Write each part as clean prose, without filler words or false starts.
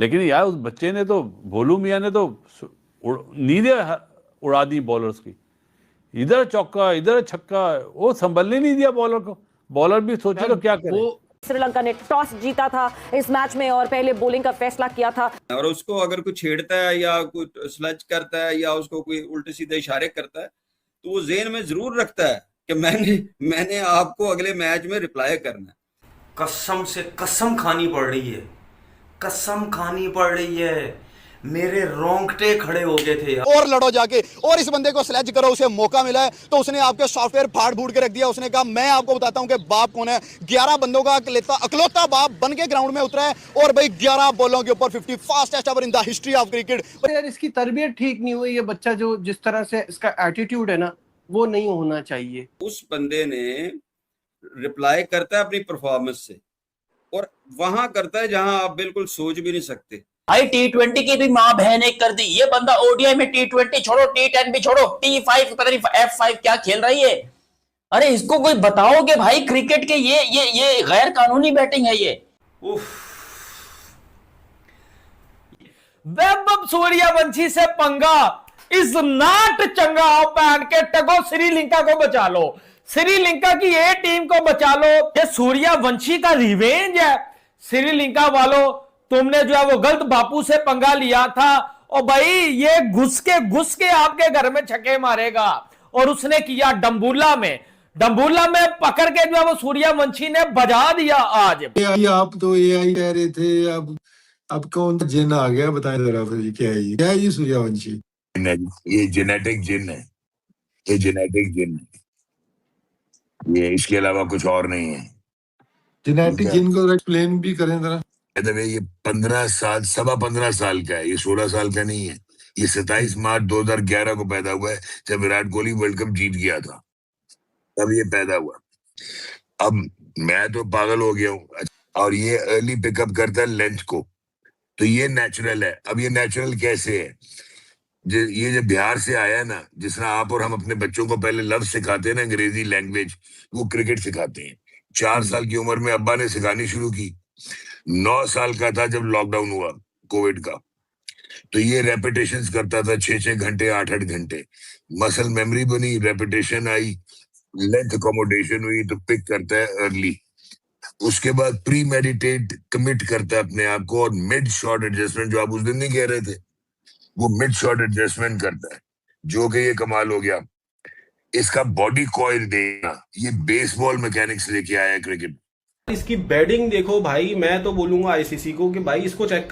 लेकिन यार उस बच्चे ने तो, भोलू मियां ने तो नींदें उड़ा दी बॉलर्स की। इधर चौका इधर छक्का, वो संभलने नहीं दिया बॉलर को। बॉलर भी सोचे तो क्या करे। श्रीलंका ने टॉस जीता था इस मैच में और पहले बॉलिंग का फैसला किया था। और उसको अगर कोई छेड़ता है या कोई स्लच करता है या उसको कोई उल्टे सीधे इशारे करता है तो वो ज़हन में जरूर रखता है कि मैंने आपको अगले मैच में रिप्लाई करना है। कसम से कसम खानी पड़ रही है, कसम खानी पड़ रही है, मेरे रोंगटे खड़े हो गए थे। और लड़ो जाके और इस बंदे को स्लेज करो, उसे मौका मिला है तो उसने आपके सॉफ्टवेयर फाड़ फूड़ के रख दिया। उसने कहा मैं आपको बताता हूं कि बाप कौन है। 11 बंदों का अकलौता बाप बन के ग्राउंड में उतरा है और भाई 11 बॉलों के ऊपर 50 fastest over in the history of cricket. यार इसकी तरबियत ठीक नहीं हुई, ये बच्चा जो जिस तरह से इसका एटीट्यूड है ना वो नहीं होना चाहिए। उस बंदे ने रिप्लाई करता है अपनी परफॉर्मेंस से और वहां करता है जहां आप बिल्कुल सोच भी नहीं सकते। भाई T20 की भी माँ बहन एक कर दी ये बंदा। ओडीआई में T20 छोड़ो, T10 भी छोड़ो, T5 पता नहीं F5 क्या खेल रही है। अरे इसको कोई बताओ कि भाई क्रिकेट के ये गैर कानूनी बैटिंग है ये। वैभव सूर्यवंशी से पंगा इज नॉट चंगा। पहन के टगो श्रीलंका को बचा लो, श्रीलंका की ये टीम को बचा लो। ये सूर्यवंशी का रिवेंज है। श्रीलंका वालों, तुमने जो है वो गलत बापू से पंगा लिया था और भाई ये घुस के आपके घर में छक्के मारेगा। और उसने किया डंबूला में पकड़ के जो है वो सूर्यवंशी ने बजा दिया। आज आप तो एआई कह रहे थे, अब कौन जिन आ गया बताएं जरा फिर क्या है ये सूर्यवंशी? ये जेनेटिक जिन है, ये जेनेटिक जिन है, ये इसके अलावा कुछ और नहीं है। जेनेटिक जिन को एक्सप्लेन भी करें जरा। ये 15 साल, 15.25 साल का है, ये 16 साल का नहीं है। ये 27 मार्च 2011 को पैदा हुआ है जब विराट कोहली वर्ल्ड कप जीत गया था, तब ये पैदा हुआ। अब मैं तो पागल हो गया हूँ। और ये अर्ली पिकअप करता है लेंथ को, तो ये नेचुरल है। अब ये नेचुरल कैसे है? ये जब बिहार से आया है ना, जिस तरह आप और हम अपने बच्चों को पहले लफ्ज सिखाते हैं ना, अंग्रेजी लैंग्वेज, वो क्रिकेट सिखाते हैं। 4 साल की उम्र में अब्बा ने सिखानी शुरू की। 9 साल का था जब लॉकडाउन हुआ कोविड का, तो ये रेपिटेशंस करता था 6-6 घंटे 8-8 घंटे। मसल मेमोरी बनी, रेपिटेशन आई, लेंथ अकोमोडेशन हुई, तो पिक करता है अर्ली। उसके बाद प्री मेडिटेट कमिट करता है अपने आप को, और मिड शॉट एडजस्टमेंट जो आप उस दिन नहीं कह रहे थे, वो मिड शॉट एडजस्टमेंट करता है, जो कि ये कमाल हो गया। इसका बॉडी कॉइल देना, ये बेसबॉल मैकेनिक्स लेके आया है क्रिकेट। इसकी बैटिंग देखो भाई, मैं तो बोलूंगा आईसीसी को कि भाई इसको चेक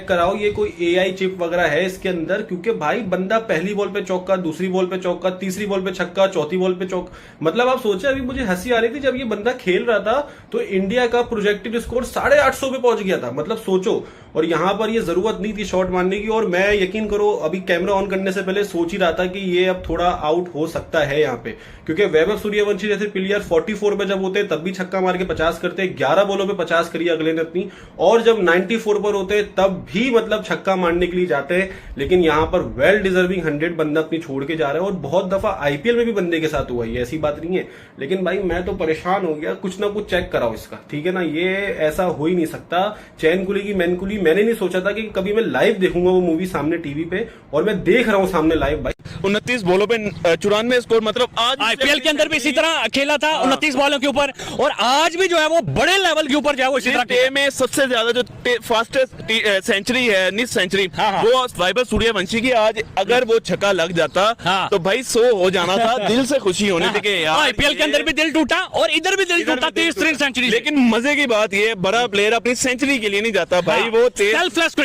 कराओ, ये कोई एआई चिप वगैरह है इसके अंदर। क्योंकि भाई बंदा पहली बॉल पे चौका, दूसरी बॉल पे चौका, तीसरी बॉल पे छक्का, चौथी बॉल पे चौका। मतलब आप सोचे, अभी मुझे हंसी आ रही थी जब ये बंदा खेल रहा था तो इंडिया का प्रोजेक्टेड स्कोर 850 पे पहुंच गया था। मतलब सोचो, और यहां पर ये जरूरत नहीं थी शॉट मारने की। और मैं यकीन करो अभी कैमरा ऑन करने से पहले सोच ही रहा था कि ये अब थोड़ा आउट हो सकता है यहाँ पे, क्योंकि वैभव सूर्यवंशी जैसे प्लेयर 44 पे जब होते तब भी छक्का मार के 50 करते, 11 बॉलों पे 50 करी अगले ने अपनी, और जब 94 पर होते तब भी मतलब छक्का मारने के लिए जाते हैं। लेकिन यहाँ पर वेल डिजर्विंग 100 बंदा अपनी छोड़ के जा रहा है। और बहुत दफा आईपीएल में भी बंदे के साथ हुआ है, ऐसी बात नहीं है। लेकिन भाई मैं तो परेशान हो गया, कुछ ना कुछ चेक कराओ इसका, ठीक है ना। ये ऐसा हो ही नहीं सकता। चैन कुली की मैन कुली, मैंने नहीं सोचा था कि कभी मैं लाइव देखूंगा वो मूवी सामने टीवी पे, और मैं देख रहा हूँ सामने लाइव। भाई 29 बॉलों पे 94 स्कोर, मतलब आज आईपीएल के अंदर भी इसी तरह खेला था 29 बॉलों के ऊपर, और आज भी जो है वो बड़े लेवल के ऊपर जो है वो इसी तरह में सबसे ज्यादा जो फास्टेस्ट सेंचुरी है, निस सेंचुरी, वो वैभव सूर्यवंशी की। आज अगर वो छक्का लग जाता तो भाई 100 हो जाना था। दिल से खुशी होने थी कि यार आईपीएल के अंदर भी दिल टूटा और इधर भी दिल टूटा 30 सेंचुरी। लेकिन मजे की बात ये, बड़ा प्लेयर अपनी सेंचुरी के लिए नहीं जाता भाई, वो सेल्फलेस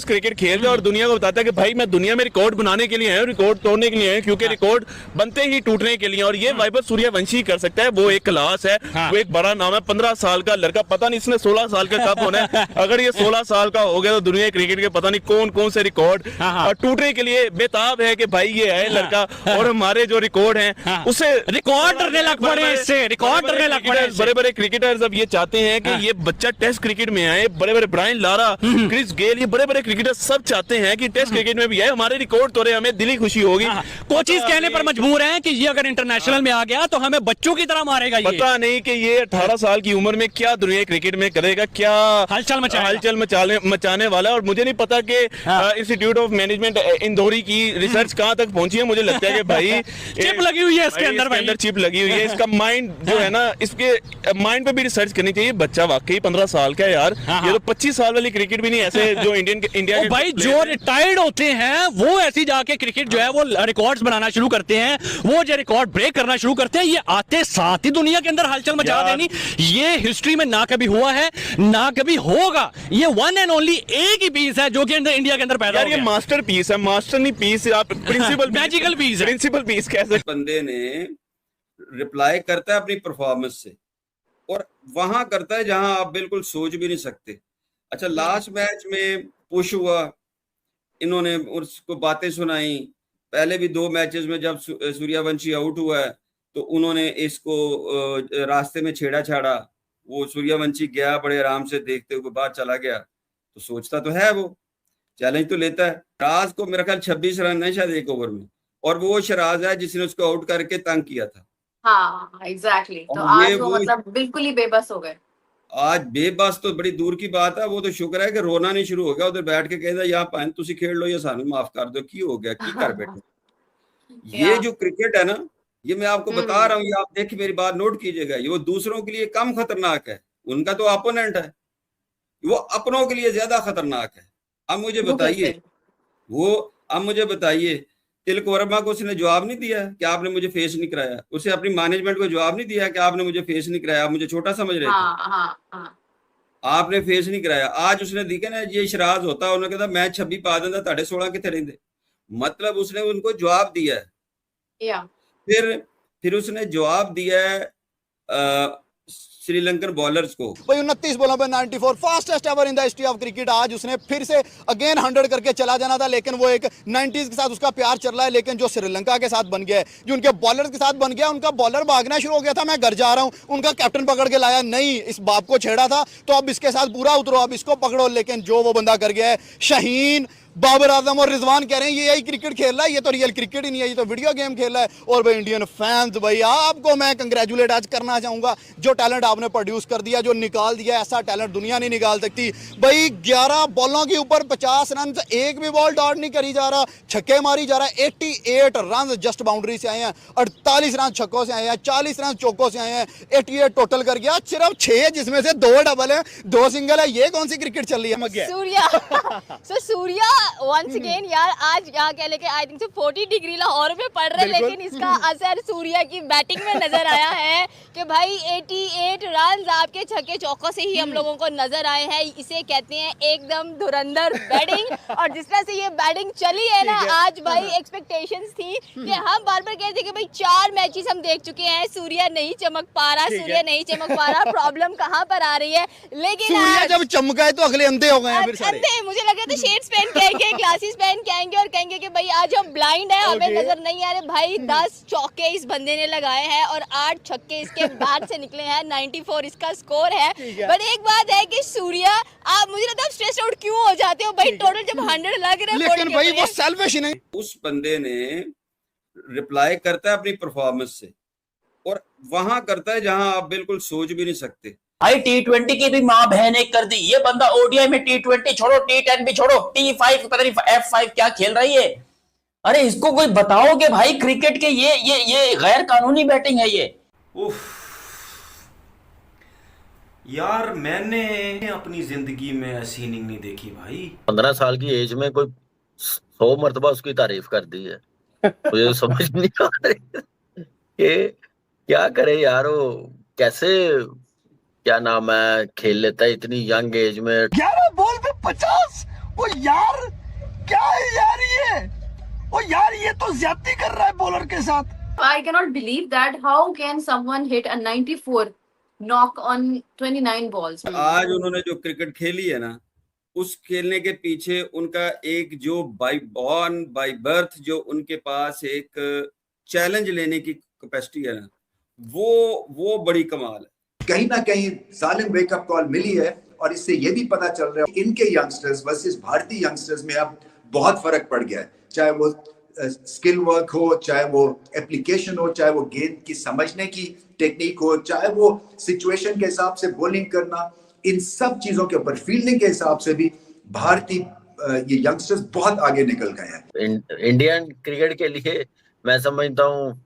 क्रिकेट खेल रहा है और दुनिया को बताता है कि भाई मैं दुनिया में रिकॉर्ड बनाने के लिए आया हूं, रिकॉर्ड तोड़ने के लिए आया हूं, क्योंकि रिकॉर्ड बनते ही टूटने के लिए। और ये वैभव सूर्यवंशी कर सकता है, वो एक क्लास है, वो एक बड़ा नाम है। 15 साल का लड़का, पता नहीं इसने 16 साल का कब होना है। अगर ये 16 साल का हो गया तो दुनिया क्रिकेट के पता नहीं कौन कौन से रिकॉर्ड टूटने के लिए बेताब है कि भाई ये है लड़का। और हमारे जो रिकॉर्ड हैं उसे रिकॉर्ड करने लग पड़े, इससे रिकॉर्ड करने लग पड़े। बड़े बड़े क्रिकेटर्स अब ये चाहते हैं कि ये बच्चा टेस्ट क्रिकेट में आए। बड़े बड़े ब्रायन लारा, क्रिस गेल, ये बड़े बड़े क्रिकेटर्स सब चाहते हैं कि टेस्ट क्रिकेट में भी आए, हमारे रिकॉर्ड तोड़े, हमें दिली खुशी होगी। कोचिज कहने पर मजबूर हैं कि ये अगर इंटरनेशनल में आ गया तो हमें बच्चों की तरह मारेगा ये। पता नहीं कि ये 18 साल की उम्र में क्या दुनिया क्रिकेट में करेगा, क्या हलचल मचाने वाला है। और मुझे नहीं पता कि इंस्टीट्यूट ऑफ मैनेजमेंट इंदौरी की रिसर्च कहां तक पहुंची है। मुझे लगता है कि भाई चिप लगी हुई है इसके अंदर चिप लगी हुई है। इसका माइंड जो है ना, इसके माइंड पे भी रिसर्च करनी चाहिए। बच्चा वाकई 15 साल का है यार, ये तो 25 साल वाली क्रिकेट भी नहीं ऐसे जो इंडिया भाई जो रिटायर्ड होते हैं वो ऐसी जाके क्रिकेट जो है वो रिकॉर्ड्स बनाना शुरू करते हैं, वो जो रिकॉर्ड ब्रेक करना शुरू करते हैं। ये आते साथ ही दुनिया के अंदर हलचल मचा देनी, ये हिस्ट्री में ना कभी हुआ है ना कभी होगा। ये वन एंड ओनली एक ही पीस है जो कि इंडिया के अंदर पैदा हो गया। ये मास्टर पीस है, मास्टर नहीं पीस, आप प्रिंसिपल मैजिकल पीस है, प्रिंसिपल पीस कह सकते। बंदे ने रिप्लाई करता है अपनी परफॉर्मेंस से, और वहां करता है जहां आप बिल्कुल सोच भी नहीं सकते। अच्छा, लास्ट मैच में पुश हुआ, इन्होंने उसको बातें सुनाई। पहले भी 2 मैचेस में जब सूर्यवंशी आउट हुआ है तो उन्होंने इसको रास्ते में छेड़ा छाड़ा। वो सूर्यवंशी गया बड़े आराम से, देखते हुए बाहर चला गया, तो सोचता तो है, वो चैलेंज तो लेता है। शराज को मेरा ख्याल 26 रन है शायद 1 ओवर में, और वो शराज है जिसने उसको आउट करके तंग किया था। हाँ एग्जैक्टली। तो आज वो मतलब बिल्कुल ही बेबस हो गए। आज बेबस तो बड़ी दूर की बात है, वो तो शुक्र है कि रोना नहीं शुरू हो गया। उधर बैठ के कहता या पान तुसी खेल लो या सानू माफ कर दो, की हो गया, की कर बैठे। ये जो क्रिकेट है ना, ये मैं आपको बता रहा हूँ, ये आप देखिए, मेरी बात नोट कीजिएगा, ये वो दूसरों के लिए कम खतरनाक है, उनका तो अपोनेंट है, वो अपनों के लिए ज्यादा खतरनाक है। अब मुझे बताइए तिलक वर्मा को उसने जवाब नहीं दिया कि आपने मुझे फेस नहीं कराया, उसे अपनी मैनेजमेंट को जवाब नहीं दिया कि आपने मुझे फेस नहीं कराया, आप मुझे छोटा समझ रहे थे, आपने फेस नहीं कराया। आज उसने देखा ना, ये शराज होता, उन्होंने कहा मैं 26 पा देंदा, 16.5 कितने रहंदे। मतलब उसने उनको जवाब दिया है। फिर उसने जवाब दिया है श्रीलंकन बॉलर्स को। भाई 29 बॉलों पे 94, fastest ever in the history of cricket. आज उसने फिर से अगेन 100 करके चला जाना था, लेकिन वो एक 90s के साथ उसका प्यार चल रहा है। लेकिन जो श्रीलंका के साथ बन गया है, जो उनके बॉलर्स के साथ बन गया, उनका बॉलर भागना शुरू हो गया था, मैं घर जा रहा हूं, उनका कैप्टन पकड़ के लाया, नहीं इस बाप को छेड़ा था तो अब इसके साथ पूरा उतरो, अब इसको पकड़ो। लेकिन जो वो बंदा कर गया है, शाहीन, बाबर आजम और रिजवान कह रहे हैं ये यही क्रिकेट खेल रहा है, ये तो रियल क्रिकेट ही नहीं है, ये तो वीडियो गेम खेल रहा है। और भाई इंडियन फैंस, भाई आपको मैं कंग्रेचुलेट आज करना चाहूंगा, जो टैलेंट आपने प्रोड्यूस कर दिया, जो निकाल दिया, ऐसा टैलेंट दुनिया नहीं निकाल सकती। भाई 11 बॉलों के ऊपर 50 रन, एक भी बॉल डॉट नहीं करी जा रहा, छक्के मारी जा रहा है। 88 रन जस्ट बाउंड्री से आए हैं, 48 रन छक्कों से आए हैं, 40 रन चौकों से आए हैं, 88 टोटल कर गया। सिर्फ 6 जिसमें से 2 डबल है, 2 सिंगल है। ये कौन सी क्रिकेट चल रही है? सूर्या once again यार, आज यहाँ कह लेके आई थिंक 40 डिग्री लाहौर में पड़ रहे, लेकिन इसका असर सूर्या की बैटिंग में नजर आया है कि भाई 88 रन आपके छक्के चौकों से ही हम लोगों को नजर आए हैं। इसे कहते हैं एकदम धुरंधर बैटिंग। और जिस तरह से ये बैटिंग चली है ना आज, भाई एक्सपेक्टेशंस थी कि हम बार बार कहते कि भाई 4 मैचेस हम देख चुके हैं, सूर्या नहीं चमक पा रहा, सूर्या नहीं चमक पा रहा, प्रॉब्लम कहाँ पर आ रही है। लेकिन सूर्या जब चमका है तो अगले अंधे हो गए हैं, फिर सारे अंधे। मुझे लग रहा था शेड्स पहन के ग्लासेस पहन के आएंगे और कहेंगे कि भाई आज हम ब्लाइंड है, हमें नजर नहीं आ रहे। भाई 10 चौके इस बंदे ने लगाए हैं और 8 छक्के इसके बैट से निकले हैं, 94 इसका स्कोर है। पर एक बात है कि सूर्या, आप मुझे लगता है स्ट्रेस आउट क्यों हो जाते हो भाई, टोटल जब 100 लग रहे हैं, लेकिन भाई वो सेल्फिश नहीं। उस बंदे ने रिप्लाई करता है अपनी परफॉर्मेंस से, और वहां करता है जहां आप बिल्कुल सोच भी नहीं सकते। भाई T20 की भी माँ बहन एक कर दी ये बंदा। ओडीआई में T20 छोड़ो, T10 भी छोड़ो, T5 पता नहीं F5 क्या खेल रही है। अरे इसको कोई बताओ कि भाई क्रिकेट के ये गैर कानूनी बैटिंग है ये। उफ यार, मैंने अपनी जिंदगी में ऐसी इनिंग नहीं देखी भाई। 15 साल की एज में कोई 100 मरतबा उसकी तारीफ कर दी है। मुझे समझ नहीं आ रही कि क्या करे यार, वो कैसे, क्या नाम है, खेल लेता है इतनी यंग एज में। 11 बॉल पे 50। वो यार क्या है यार ये, वो यार ये तो ज्यादती कर रहा है बॉलर के साथ। I cannot believe that. How can someone hit a 94 knock on 29 balls? आज उन्होंने जो क्रिकेट खेली है ना, उस खेलने के पीछे उनका एक जो बाय बॉर्न बाय बर्थ जो उनके पास एक चैलेंज लेने की कैपेसिटी है ना, वो बड़ी कमाल है। कहीं ना कहीं जालिम वेकअप कॉल मिली है, और इससे ये भी पता चल रहा है कि इनके यंगस्टर्स वर्सेस भारतीय यंगस्टर्स में अब बहुत फर्क पड़ गया है। चाहे वो स्किल वर्क हो, चाहे वो एप्लीकेशन हो, चाहे वो गेंद की समझने की टेक्निक हो, चाहे वो सिचुएशन के हिसाब से बॉलिंग करना, इन सब चीजों के ऊपर फील्डिंग के हिसाब से भी भारतीय ये यंगस्टर्स बहुत आगे निकल गए हैं। इंडियन क्रिकेट के लिए मैं समझता हूँ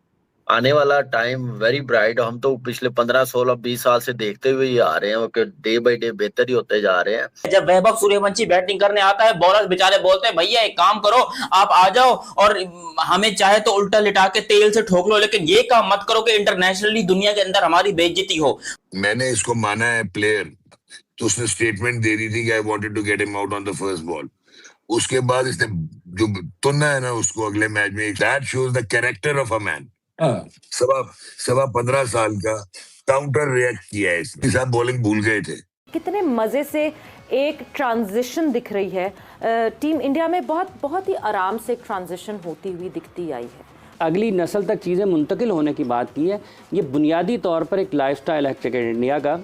आने वाला टाइम वेरी ब्राइट। हम तो पिछले 15, 16, 20 साल से देखते हुए ही आ रहे हैं कि डे बाय डे बेहतर ही होते जा रहे हैं। जब वैभव सूर्यवंशी बैटिंग करने आता है, बॉलर्स बेचारे बोलते हैं भैया एक काम करो, आप आ जाओ और हमें चाहे तो उल्टा लिटा के तेल से ठोक लो, लेकिन ये काम मत करो कि इंटरनेशनली दुनिया के अंदर हमारी बेइज्जती हो। मैंने इसको माना है प्लेयर, तो उसने स्टेटमेंट दे दी थी कि I wanted to get him out on the first ball. उसके बाद इसने जो तुन्ना है ना उसको अगले मैच में, that shows the character of a man. सवा 15 साल का काउंटर रिएक्ट किया है इसने, सब बॉलिंग भूल गए थे। कितने मजे से एक ट्रांजिशन दिख रही है टीम इंडिया में, बहुत ही आराम से ट्रांजिशन होती हुई दिखती आई है। अगली नस्ल तक चीज़ें मुंतकिल होने की बात की है। ये बुनियादी तौर पर एक लाइफस्टाइल है क्रिकेट इंडिया का,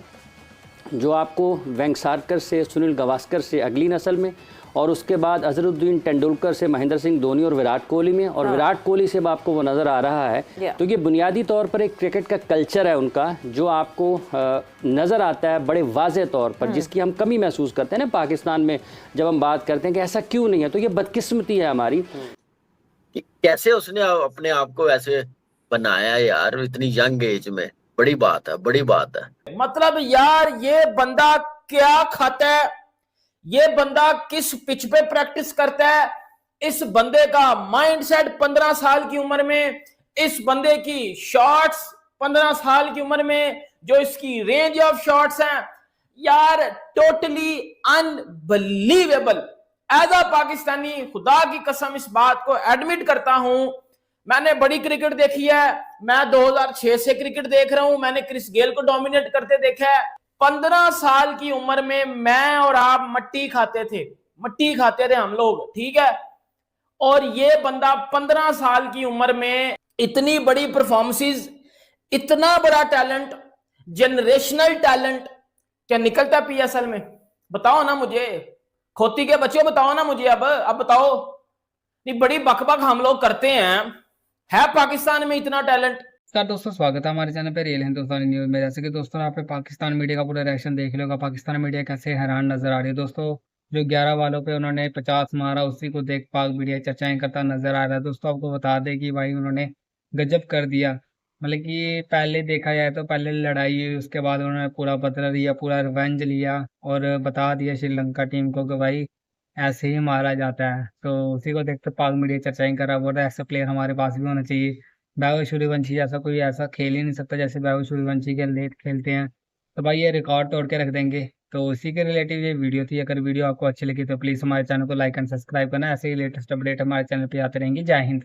जो आपको वेंकसारकर से, सुनील गावस्कर से अगली नस्ल में, और उसके बाद अजहरुद्दीन तेंदुलकर से महेंद्र सिंह धोनी और विराट कोहली में, और विराट कोहली से आपको वो नज़र आ रहा है। तो ये बुनियादी तौर पर एक क्रिकेट का कल्चर है उनका, जो आपको नज़र आता है बड़े वाज़े तौर पर, जिसकी हम कमी महसूस करते हैं ना पाकिस्तान में जब हम बात करते हैं कि ऐसा क्यों नहीं है। तो ये बदकिस्मती है हमारी। कैसे उसने अपने आप को ऐसे बनाया यार इतनी यंग एज में, बड़ी बात है, बड़ी बात है। मतलब यार ये बंदा क्या खाता है, ये बंदा किस पिच पे प्रैक्टिस करता है, इस बंदे का माइंडसेट 15 साल की उम्र में, इस बंदे की शॉट्स 15 साल की उम्र में, जो इसकी रेंज ऑफ शॉट्स हैं यार, totally unbelievable. As a Pakistani खुदा की कसम इस बात को एडमिट करता हूं, मैंने बड़ी क्रिकेट देखी है, मैं 2006 से क्रिकेट देख रहा हूं, मैंने क्रिस गेल को डोमिनेट करते देखा है। 15 साल की उम्र में मैं और आप मट्टी खाते थे हम लोग, ठीक है। और ये बंदा 15 साल की उम्र में इतनी बड़ी परफॉर्मेंसेस, इतना बड़ा टैलेंट, जनरेशनल टैलेंट क्या निकलता है पीएसएल में? बताओ ना मुझे, खोती के बच्चों बताओ ना मुझे। अब बताओ, नहीं बड़ी बकबक हम लोग करते हैं, है पाकिस्तान में इतना टैलेंट? सर दोस्तों स्वागत है हमारे चैनल पे रियल हिंदुस्तानी न्यूज में। जैसे कि दोस्तों आप पाकिस्तान मीडिया का पूरा रिएक्शन देख लेगा, पाकिस्तान मीडिया कैसे हैरान नजर आ रही है। दोस्तों जो 11 वालों पे उन्होंने 50 मारा, उसी को देख पाक मीडिया चर्चाएं करता नजर आ रहा है। दोस्तों आपको बता दें कि भाई उन्होंने गजब कर दिया, मतलब कि पहले देखा जाए तो पहले लड़ाई हुई, उसके बाद उन्होंने पूरा बदला लिया, पूरा रिवेंज लिया और बता दिया श्रीलंका टीम को कि भाई ऐसे ही मारा जाता है। तो उसी को देखते पाक मीडिया चर्चाएं कर रहा है, बोल रहा है ऐसे प्लेयर हमारे पास भी होना चाहिए। वैभव सूर्यवंशी जैसा कोई ऐसा खेल ही नहीं सकता जैसे वैभव सूर्यवंशी के लेट खेलते हैं। तो भाई ये रिकॉर्ड तोड़ के रख देंगे। तो उसी के रिलेटिव ये वीडियो थी। अगर वीडियो आपको अच्छी लगी तो प्लीज़ हमारे चैनल को लाइक एंड सब्सक्राइब करना। ऐसे ही लेटेस्ट अपडेट हमारे चैनल पे आते रहेंगे। जय हिंद।